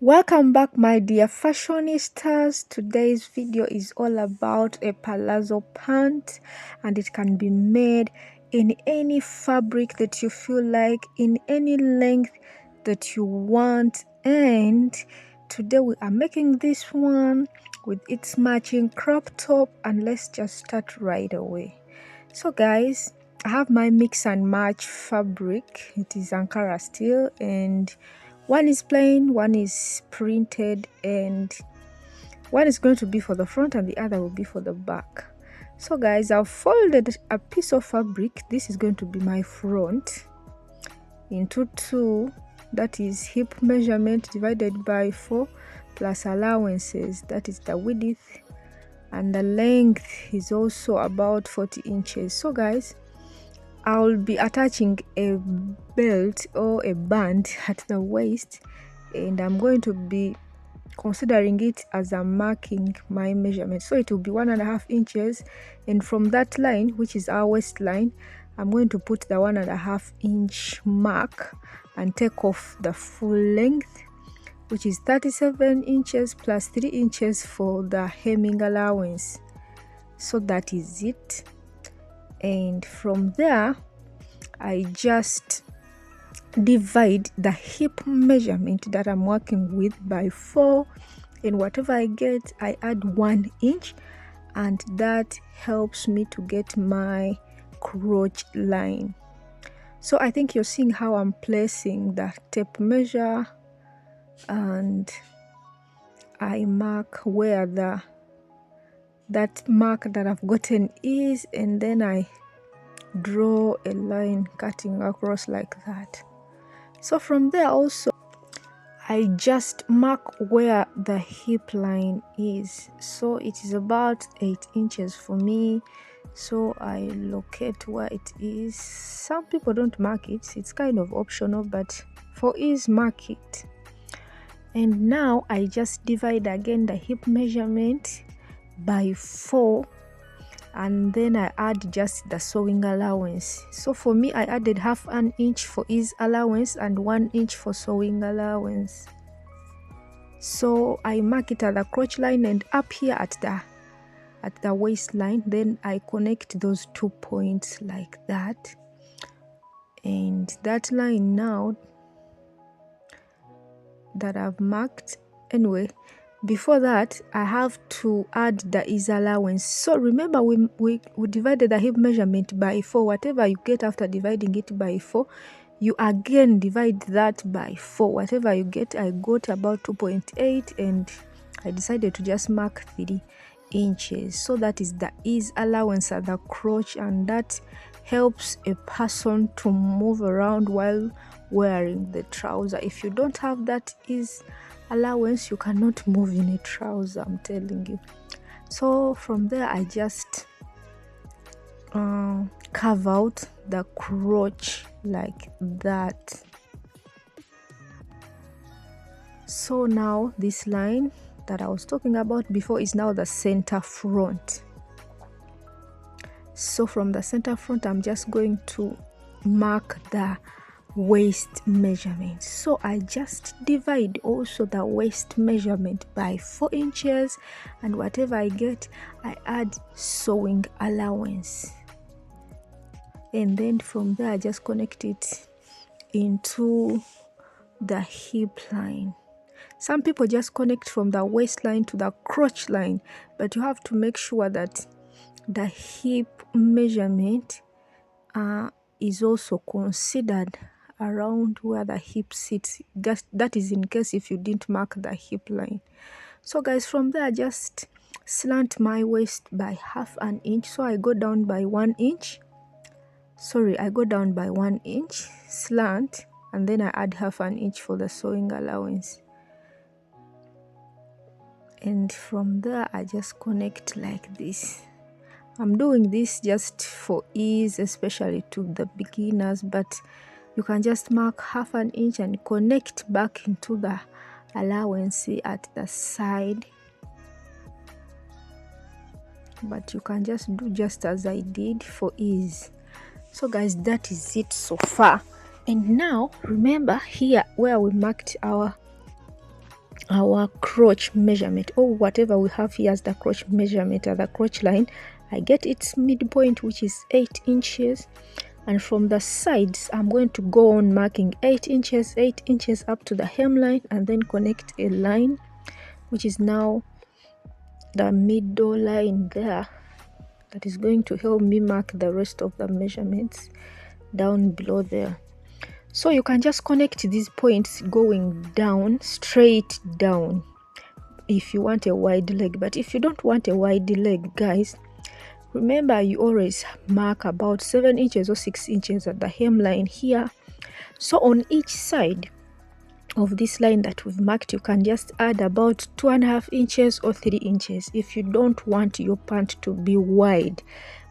Welcome back, my dear fashionistas. Today's video is all about a palazzo pant, and it can be made in any fabric that you feel like, in any length that you want. And today we are making this one with its matching crop top, and let's just start right away. So guys, I have my mix and match fabric. It is Ankara steel, and one is plain, one is printed, and one is going to be for the front and the other will be for the back. So guys, I've folded a piece of fabric. This is going to be my front into two. That is hip measurement divided by 4 plus allowances. That is the width, and the length is also about 40 inches. So guys, I'll be attaching a belt or a band at the waist, and I'm going to be considering it as I'm marking my measurement. So it will be 1.5 inches, and from that line, which is our waistline, I'm going to put the 1.5 inch mark and take off the full length, which is 37 inches plus 3 inches for the hemming allowance. So that is it. And from there, I just divide the hip measurement that I'm working with by 4, and whatever I get, I add 1 inch, and that helps me to get my crotch line. So I think you're seeing how I'm placing the tape measure, and I mark where that mark that I've gotten is, and then I draw a line cutting across like that. So from there also, I just mark where the hip line is. So it is about 8 inches for me. So I locate where it is. Some people don't mark it, it's kind of optional, but for ease, mark it. And now I just divide again the hip measurement by 4, and then I add just the sewing allowance. So for me, I added 1/2 inch for ease allowance and 1 inch for sewing allowance. So I mark it at the crotch line and up here at the waistline. Then I connect those 2 points like that, and that line now that I've marked, anyway, before that I have to add the ease allowance. So remember, we divided the hip measurement by 4. Whatever you get after dividing it by 4, you again divide that by 4. Whatever you get, I got about 2.8, and I decided to just mark 3 inches. So that is the ease allowance at the crotch, and that helps a person to move around while wearing the trouser. If you don't have that ease allowance, you cannot move in a trouser, I'm telling you. So from there, I just carve out the crotch like that. So now this line that I was talking about before is now the center front. So from the center front, I'm just going to mark the waist measurement. So I just divide also the waist measurement by 4 inches, and whatever I get, I add sewing allowance, and then from there I just connect it into the hip line. Some people just connect from the waistline to the crotch line, but you have to make sure that the hip measurement is also considered around where the hip sits. That is in case if you didn't mark the hip line. So guys, from there I just slant my waist by 1/2 inch. So I go down by 1 inch. Sorry, I go down by 1 inch slant, and then I add 1/2 inch for the sewing allowance. And from there I just connect like this. I'm doing this just for ease, especially to the beginners, but you can just mark 1/2 inch and connect back into the allowance at the side. But you can just do just as I did for ease. So guys, that is it so far. And now remember here where we marked our our crotch measurement, or whatever we have here as the crotch measurement or the crotch line. I get its midpoint, which is 8 inches, and from the sides I'm going to go on marking 8 inches up to the hemline, and then connect a line, which is now the middle line there, that is going to help me mark the rest of the measurements down below there. So you can just connect these points going down, straight down, if you want a wide leg. But if you don't want a wide leg, guys, remember you always mark about 7 inches or 6 inches at the hemline here. So on each side of this line that we've marked, you can just add about 2.5 inches or 3 inches if you don't want your pant to be wide.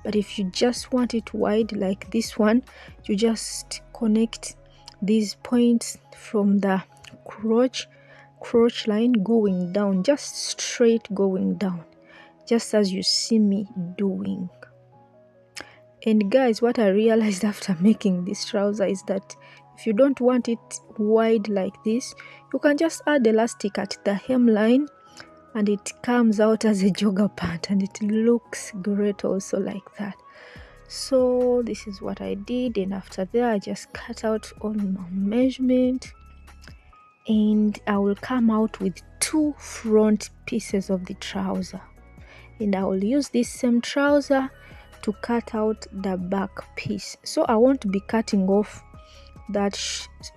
But if you just want it wide like this one, you just connect these points from the crotch line going down, just straight going down, just as you see me doing. And guys, what I realized after making this trouser is that if you don't want it wide like this, you can just add elastic at the hemline and it comes out as a jogger pant, and it looks great also like that. So this is what I did, and after that I just cut out all my measurement, and I will come out with 2 front pieces of the trouser, and I will use this same trouser to cut out the back piece. So I won't be cutting off that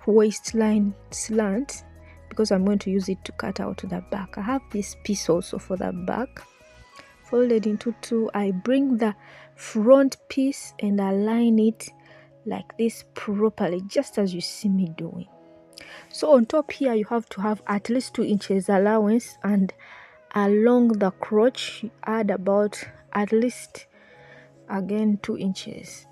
waistline slant because I'm going to use it to cut out the back. I have this piece also for the back, folded into 2. I bring the front piece and align it like this properly, just as you see me doing. So on top here you have to have at least 2 inches allowance, and along the crotch you add about at least again 2 inches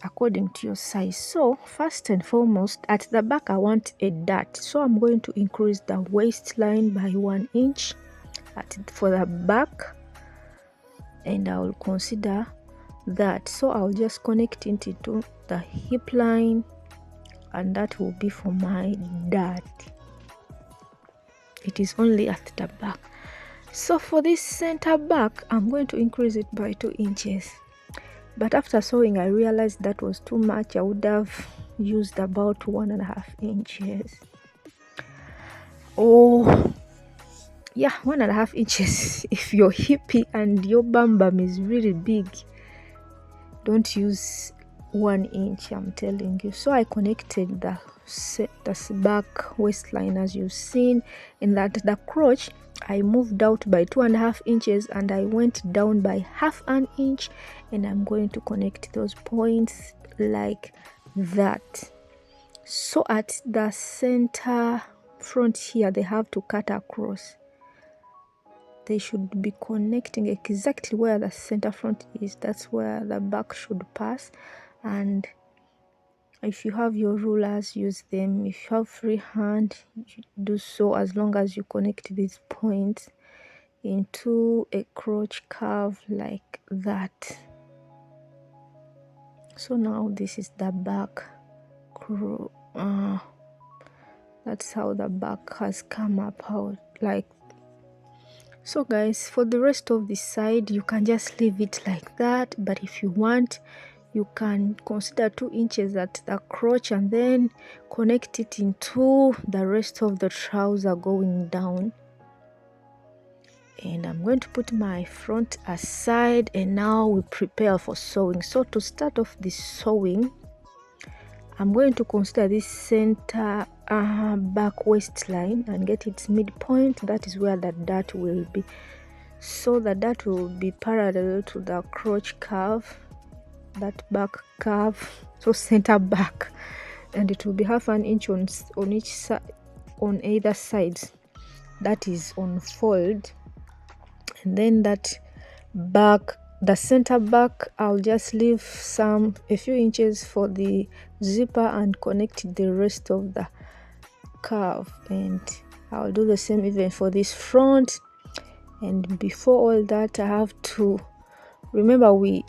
according to your size. So first and foremost, at the back I want a dart, so I'm going to increase the waistline by 1 inch for the back, and I will consider that. So I'll just connect it into the hip line, and that will be for my dart. It is only at the back. So for this center back, I'm going to increase it by 2 inches. But after sewing, I realized that was too much. I would have used about 1.5 inches. Oh, yeah, 1.5 inches. If your hippie and your bum bum is really big, don't use 1 inch, I'm telling you. So I connected the back waistline as you've seen, and that the crotch I moved out by 2.5 inches, and I went down by 0.5 inch, and I'm going to connect those points like that. So at the center front here, they have to cut across. They should be connecting exactly where the center front is. That's where the back should pass. And if you have your rulers, use them. If you have free hand, do so, as long as you connect these points into a crotch curve like that. So now this is the back. That's how the back has come up out like. So guys, for the rest of the side, you can just leave it like that, but if you want, you can consider 2 inches at the crotch and then connect it into the rest of the trouser going down. And I'm going to put my front aside, and now we prepare for sewing. So to start off the sewing, I'm going to consider this center back waistline and get its midpoint. That is where the dart will be. So the dart will be parallel to the crotch curve, that back curve, so center back, and it will be 0.5 inch on each side, on either sides. That is on fold. And then that back, the center back, I'll just leave a few inches for the zipper and connect the rest of the curve, and I'll do the same even for this front. And before all that, I have to remember we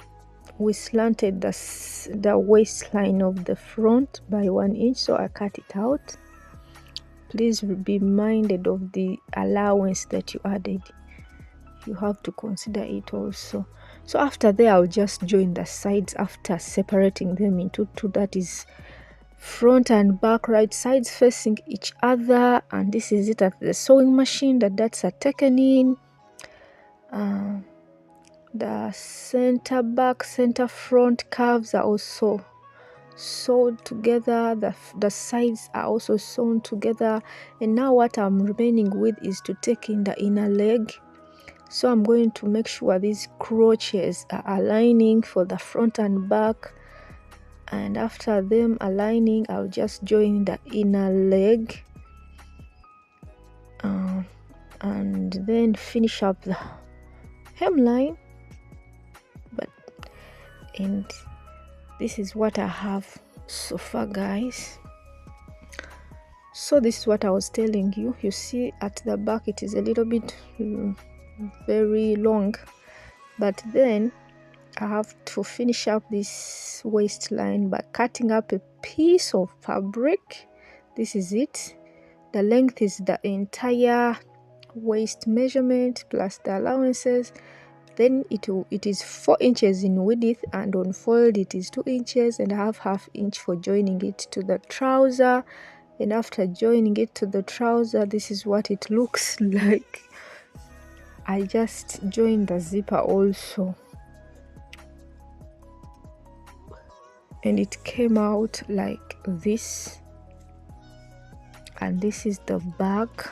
slanted the waistline of the front by 1 inch, so I cut it out. please be minded of the allowance that you added. You have to consider it also. So after there, I'll just join the sides after separating them into two, that is front and back, right sides facing each other. And this is it at the sewing machine. The dots are taken in. The center back, center front curves are also sewed together. The sides are also sewn together. And now what I'm remaining with is to take in the inner leg. So I'm going to make sure these crochets are aligning for the front and back. And after them aligning, I'll just join the inner leg. And then finish up the hemline. And this is what I have so far, guys. So this is what I was telling you. You see at the back it is a little bit very long, but then I have to finish up this waistline by cutting up a piece of fabric. This is it. The length is the entire waist measurement plus the allowances. Then it is 4 inches in width, and on fold it is 2 inches, and I have half inch for joining it to the trouser. And after joining it to the trouser, this is what it looks like. I just joined the zipper also, and it came out like this. And this is the back.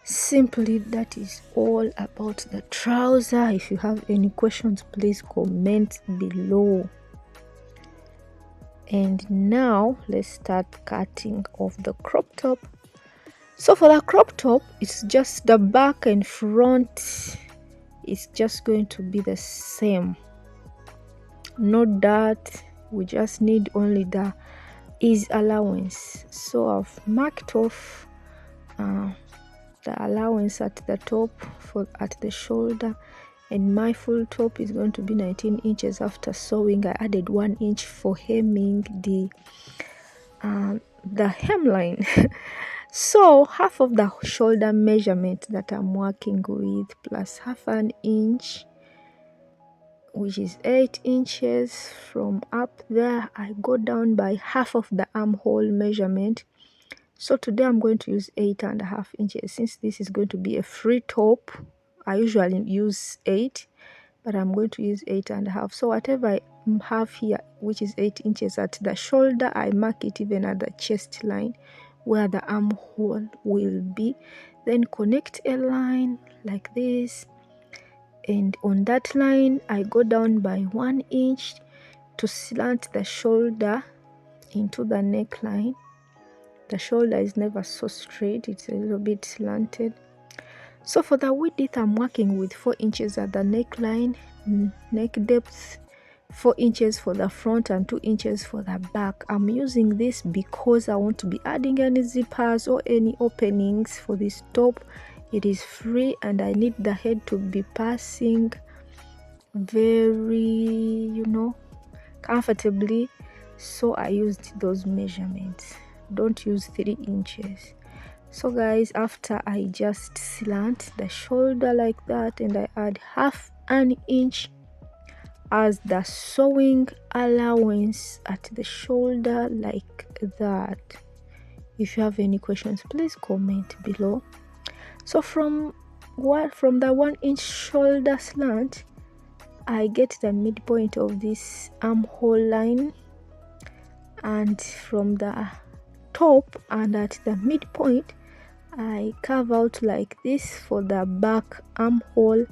Simply, that is all about the trouser. If you have any questions, please comment below. And now let's start cutting off the crop top. So for the crop top, it's just the back and front is just going to be the same. No dot, we just need only the ease allowance. So I've marked off the allowance at the top at the shoulder, and my full top is going to be 19 inches. After sewing, I added 1 inch for hemming the hemline. So half of the shoulder measurement that I'm working with plus half an inch, which is 8 inches. From up there, I go down by half of the armhole measurement. So today I'm going to use 8.5 inches. Since this is going to be a free top, I usually use 8, but I'm going to use 8.5. So whatever I have here, which is 8 inches at the shoulder, I mark it even at the chest line where the armhole will be. Then connect a line like this, and on that line I go down by 1 inch to slant the shoulder into the neckline. The shoulder is never so straight, it's a little bit slanted. So for the width, I'm working with 4 inches at the neckline, neck depth 4 inches for the front and 2 inches for the back. I'm using this because I want to be adding any zippers or any openings for this top. It is free and I need the head to be passing very, comfortably. So I used those measurements. Don't use 3 inches. So guys, after I just slant the shoulder like that, and I add half an inch as the sewing allowance at the shoulder like that. If you have any questions, please comment below. So from the 1 inch shoulder slant, I get the midpoint of this armhole line, and from the top and at the midpoint I carve out like this for the back armhole,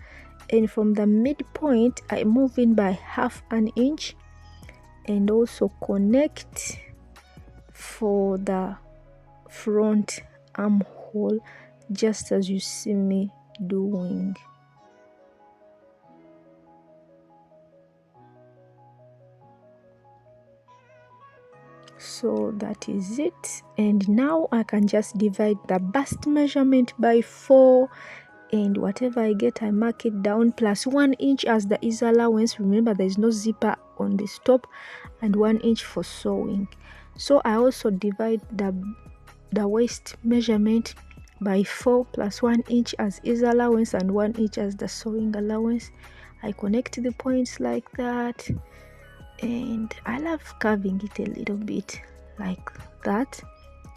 and from the midpoint I move in by half an inch and also connect for the front armhole, just as you see me doing. So that is it, and now I can just divide the bust measurement by 4, and whatever I get I mark it down, plus 1 inch as the ease allowance. Remember, there is no zipper on this top, and 1 inch for sewing. So I also divide the the waist measurement by 4 plus 1 inch as ease allowance and 1 inch as the sewing allowance. I connect the points like that, and I love curving it a little bit like that.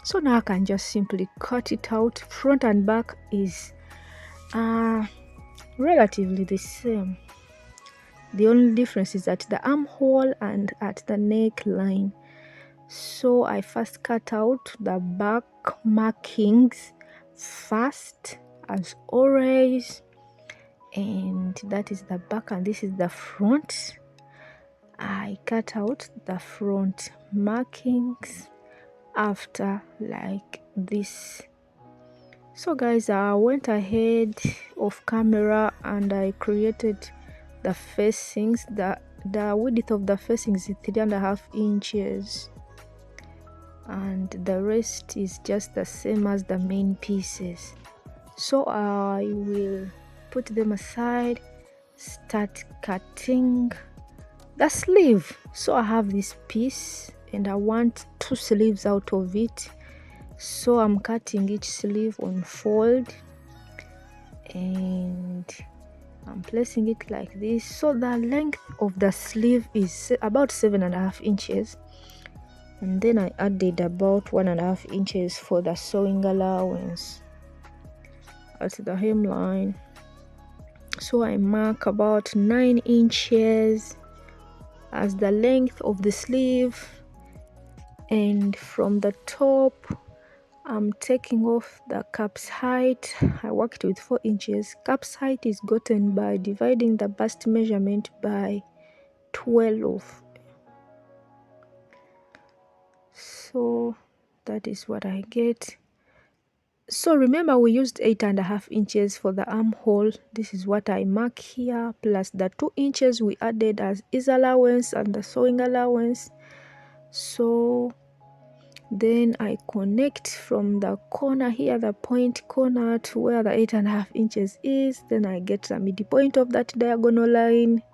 So now I can just simply cut it out. Front and back is relatively the same. The only difference is at the armhole and at the neckline. So I first cut out the back markings first, as always, and that is the back and this is the front. I cut out the front markings after like this. So guys, I went ahead of camera and I created the facings. The width of the facings is 3.5 inches, and the rest is just the same as the main pieces. So I will put them aside, start cutting the sleeve. So I have this piece and I want 2 sleeves out of it. So I'm cutting each sleeve on fold and I'm placing it like this. So the length of the sleeve is about 7.5 inches, and then I added about 1.5 inches for the sewing allowance at the hemline. So I mark about 9 inches as the length of the sleeve, and from the top I'm taking off the cap's height. I worked with 4 inches. Cap's height is gotten by dividing the bust measurement by 12. So that is what I get. So remember we used 8.5 inches for the armhole. This is what I mark here, plus the 2 inches we added as ease allowance and the sewing allowance. So then I connect from the corner here, the point corner, to where the 8.5 inches is. Then I get the midpoint of that diagonal line,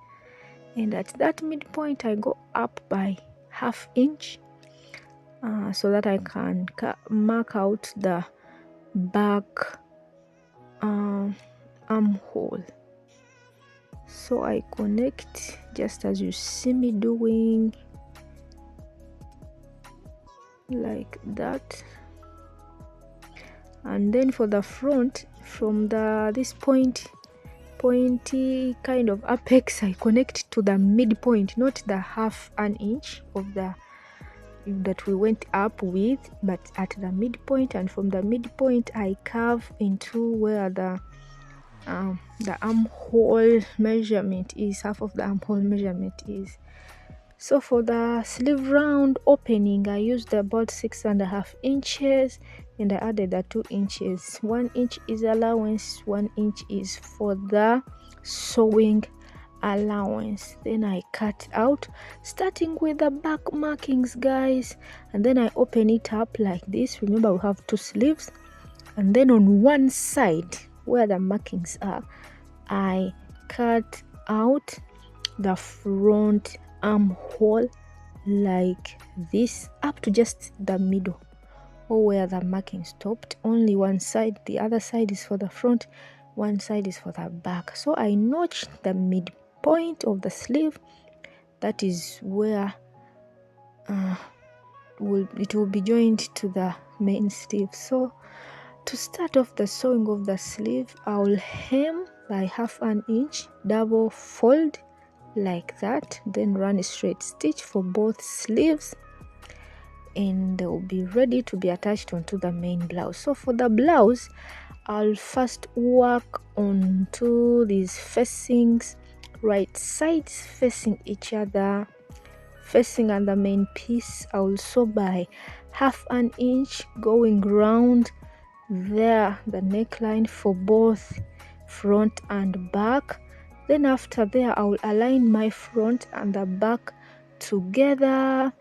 and at that midpoint I go up by 1/2 inch so that I can mark out the back armhole. So I connect just as you see me doing, like that. And then for the front, from this pointy kind of apex, I connect to the midpoint, not the 1/2 inch of the that we went up with, but at the midpoint. And from the midpoint I curve into where the armhole measurement is, half of the armhole measurement is. So for the sleeve round opening, I used about 6.5 inches, and I added the 2 inches. 1 inch is allowance, 1 inch is for the sewing allowance. Then I cut out, starting with the back markings, guys, and then I open it up like this. Remember we have 2 sleeves, and then on one side where the markings are, I cut out the front armhole like this up to just the middle, or where the marking stopped. Only one side, the other side is for the front, one side is for the back. So I notched the midpoint of the sleeve. That is where it will be joined to the main sleeve. So to start off the sewing of the sleeve, I will hem by 1/2 inch, double fold like that, then run a straight stitch for both sleeves, and they will be ready to be attached onto the main blouse. So for the blouse, I'll first work onto these facings, right sides facing each other, facing on the main piece. I'll sew by 1/2 inch going round there, the neckline for both front and back. Then after there, I will align my front and the back together,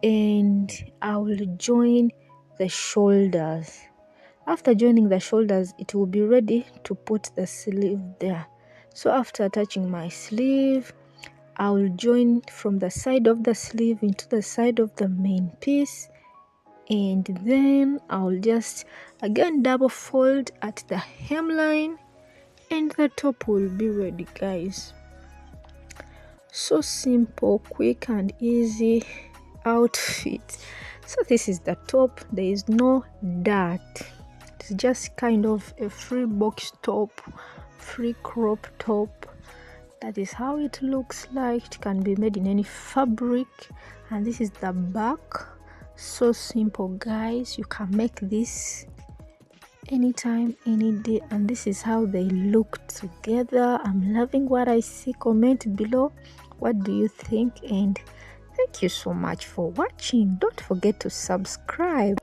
and I will join the shoulders. After joining the shoulders, it will be ready to put the sleeve there. So after attaching my sleeve, I will join from the side of the sleeve into the side of the main piece, and then I'll just again double fold at the hemline and the top will be ready, guys. So simple, quick and easy outfit. So this is the top. There is no dirt. It's just kind of a free box top, free crop top. That is how it looks like. It can be made in any fabric. And this is the back. So simple, guys. You can make this anytime, any day, and this is how they look together. I'm loving what I see. Comment below, what do you think? And thank you so much for watching. Don't forget to subscribe.